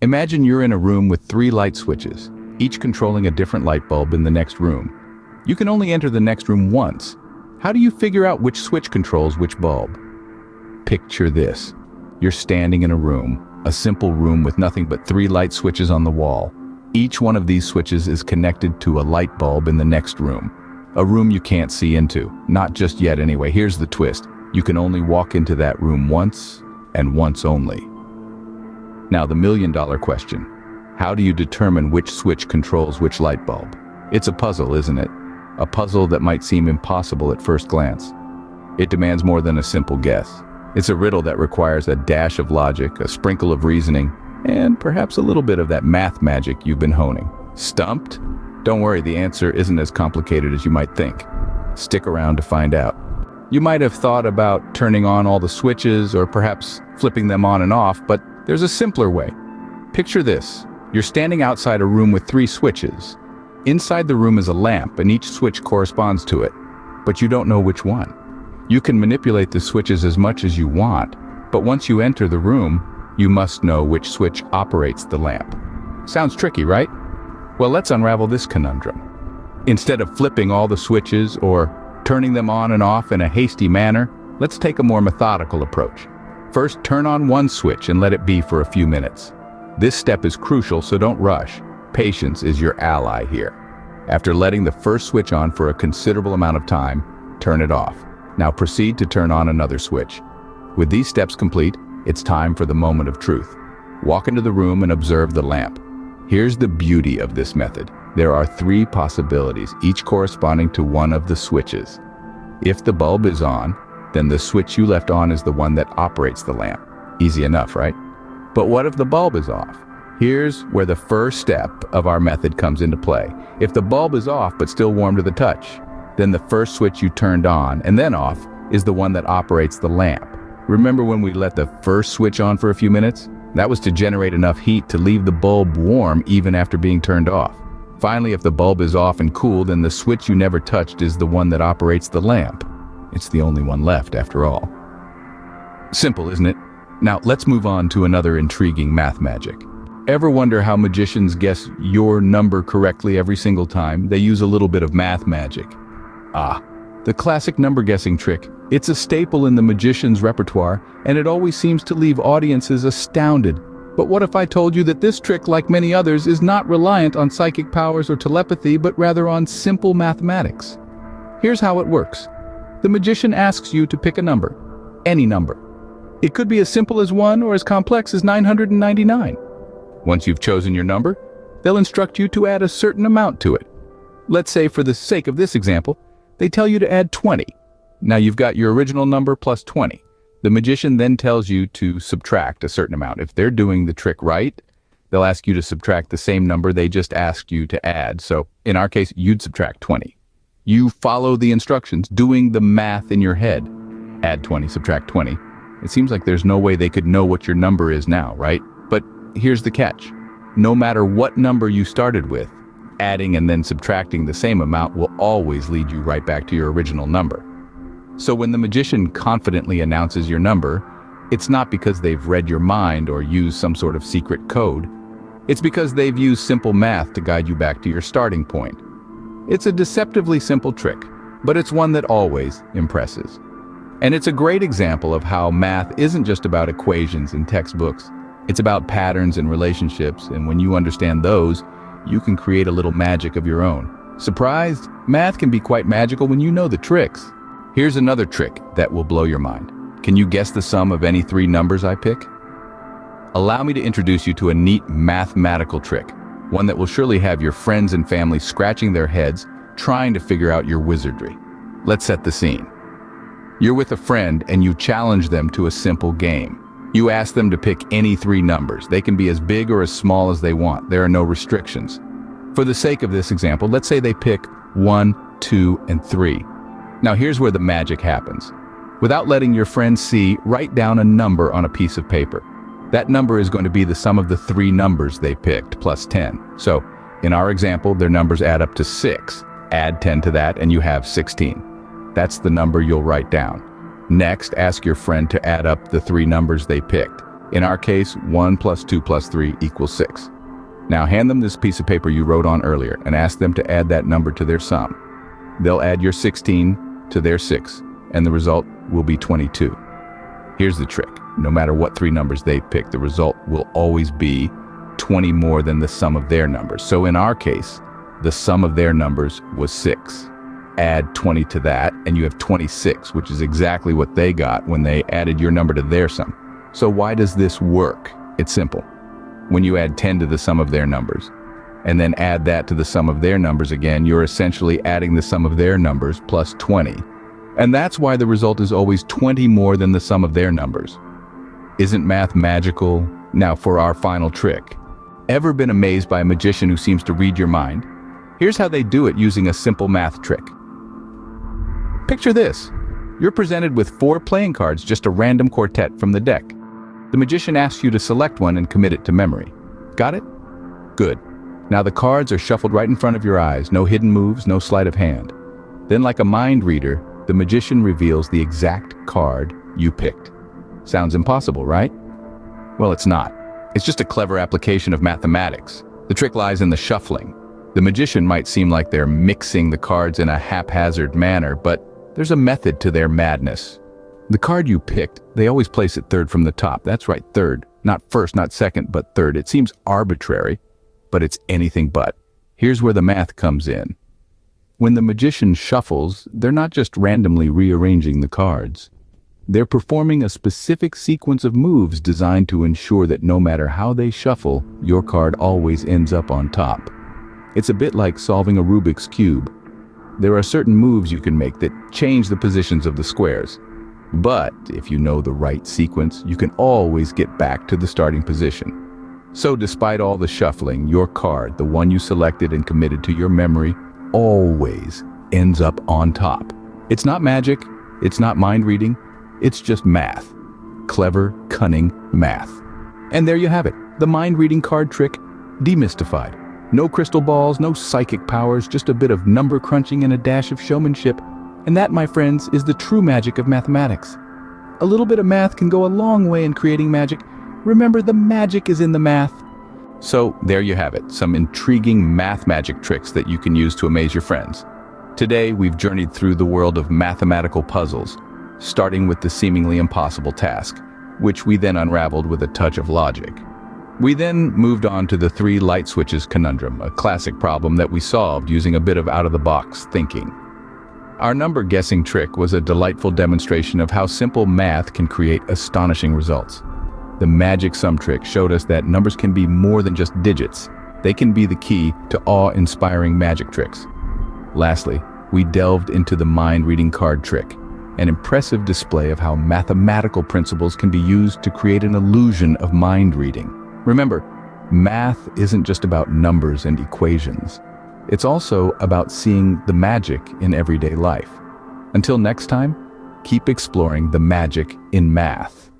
Imagine you're in a room with 3 light switches, each controlling a different light bulb in the next room. You can only enter the next room once. How do you figure out which switch controls which bulb? Picture this. You're standing in a room, a simple room with nothing but 3 light switches on the wall. Each one of these switches is connected to a light bulb in the next room. A room you can't see into. Not just yet anyway. Here's the twist. You can only walk into that room once, and once only. Now the million-dollar question. How do you determine which switch controls which light bulb? It's a puzzle, isn't it? A puzzle that might seem impossible at first glance. It demands more than a simple guess. It's a riddle that requires a dash of logic, a sprinkle of reasoning, and perhaps a little bit of that math magic you've been honing. Stumped? Don't worry, the answer isn't as complicated as you might think. Stick around to find out. You might have thought about turning on all the switches or perhaps flipping them on and off, but there's a simpler way. Picture this. You're standing outside a room with 3 switches. Inside the room is a lamp, and each switch corresponds to it, but you don't know which one. You can manipulate the switches as much as you want, but once you enter the room, you must know which switch operates the lamp. Sounds tricky, right? Well, let's unravel this conundrum. Instead of flipping all the switches or turning them on and off in a hasty manner, let's take a more methodical approach. First, turn on one switch and let it be for a few minutes. This step is crucial, so don't rush. Patience is your ally here. After letting the first switch on for a considerable amount of time, turn it off. Now proceed to turn on another switch. With these steps complete, it's time for the moment of truth. Walk into the room and observe the lamp. Here's the beauty of this method. There are 3 possibilities, each corresponding to one of the switches. If the bulb is on, then the switch you left on is the one that operates the lamp. Easy enough, right? But what if the bulb is off? Here's where the first step of our method comes into play. If the bulb is off but still warm to the touch, then the first switch you turned on and then off is the one that operates the lamp. Remember when we let the first switch on for a few minutes? That was to generate enough heat to leave the bulb warm even after being turned off. Finally, if the bulb is off and cool, then the switch you never touched is the one that operates the lamp. It's the only one left after all. Simple, isn't it? Now let's move on to another intriguing math magic. Ever wonder how magicians guess your number correctly every single time? They use a little bit of math magic. The classic number guessing trick. It's a staple in the magician's repertoire, and it always seems to leave audiences astounded. But what if I told you that this trick, like many others, is not reliant on psychic powers or telepathy, but rather on simple mathematics? Here's how it works. The magician asks you to pick a number, any number. It could be as simple as 1 or as complex as 999. Once you've chosen your number, they'll instruct you to add a certain amount to it. Let's say, for the sake of this example, they tell you to add 20. Now you've got your original number plus 20. The magician then tells you to subtract a certain amount. If they're doing the trick right, they'll ask you to subtract the same number they just asked you to add. So in our case, you'd subtract 20. You follow the instructions, doing the math in your head. Add 20, subtract 20. It seems like there's no way they could know what your number is now, right? But here's the catch. No matter what number you started with, adding and then subtracting the same amount will always lead you right back to your original number. So when the magician confidently announces your number, it's not because they've read your mind or used some sort of secret code. It's because they've used simple math to guide you back to your starting point. It's a deceptively simple trick, but it's one that always impresses. And it's a great example of how math isn't just about equations and textbooks. It's about patterns and relationships, and when you understand those, you can create a little magic of your own. Surprised? Math can be quite magical when you know the tricks. Here's another trick that will blow your mind. Can you guess the sum of any 3 numbers I pick? Allow me to introduce you to a neat mathematical trick, one that will surely have your friends and family scratching their heads, trying to figure out your wizardry. Let's set the scene. You're with a friend and you challenge them to a simple game. You ask them to pick any 3 numbers. They can be as big or as small as they want. There are no restrictions. For the sake of this example, let's say they pick 1, 2, and 3. Now here's where the magic happens. Without letting your friends see, write down a number on a piece of paper. That number is going to be the sum of the 3 numbers they picked, plus 10. So, in our example, their numbers add up to 6. Add 10 to that and you have 16. That's the number you'll write down. Next, ask your friend to add up the 3 numbers they picked. In our case, 1 plus 2 plus 3 equals 6. Now hand them this piece of paper you wrote on earlier and ask them to add that number to their sum. They'll add your 16 to their 6, and the result will be 22. Here's the trick. No matter what three numbers they pick, the result will always be 20 more than the sum of their numbers. So in our case, the sum of their numbers was 6. Add 20 to that, and you have 26, which is exactly what they got when they added your number to their sum. So why does this work? It's simple. When you add 10 to the sum of their numbers, and then add that to the sum of their numbers again, you're essentially adding the sum of their numbers plus 20. And that's why the result is always 20 more than the sum of their numbers. Isn't math magical? Now for our final trick. Ever been amazed by a magician who seems to read your mind? Here's how they do it using a simple math trick. Picture this. You're presented with 4 playing cards, just a random quartet from the deck. The magician asks you to select one and commit it to memory. Got it? Good. Now the cards are shuffled right in front of your eyes, no hidden moves, no sleight of hand. Then like a mind reader, the magician reveals the exact card you picked. Sounds impossible, right? Well, it's not. It's just a clever application of mathematics. The trick lies in the shuffling. The magician might seem like they're mixing the cards in a haphazard manner, but there's a method to their madness. The card you picked, they always place it third from the top. That's right, third. Not first, not second, but third. It seems arbitrary, but it's anything but. Here's where the math comes in. When the magician shuffles, they're not just randomly rearranging the cards. They're performing a specific sequence of moves designed to ensure that no matter how they shuffle, your card always ends up on top. It's a bit like solving a Rubik's Cube. There are certain moves you can make that change the positions of the squares. But if you know the right sequence, you can always get back to the starting position. So despite all the shuffling, your card, the one you selected and committed to your memory, always ends up on top. It's not magic, it's not mind reading, it's just math. Clever, cunning math. And there you have it, the mind reading card trick demystified. No crystal balls, no psychic powers, just a bit of number crunching and a dash of showmanship. And that, my friends, is the true magic of mathematics. A little bit of math can go a long way in creating magic. Remember, the magic is in the math. So there you have it, some intriguing math magic tricks that you can use to amaze your friends. Today, we've journeyed through the world of mathematical puzzles, starting with the seemingly impossible task, which we then unraveled with a touch of logic. We then moved on to the 3 light switches conundrum, a classic problem that we solved using a bit of out-of-the-box thinking. Our number guessing trick was a delightful demonstration of how simple math can create astonishing results. The magic sum trick showed us that numbers can be more than just digits. They can be the key to awe-inspiring magic tricks. Lastly, we delved into the mind-reading card trick, an impressive display of how mathematical principles can be used to create an illusion of mind reading. Remember, math isn't just about numbers and equations. It's also about seeing the magic in everyday life. Until next time, keep exploring the magic in math.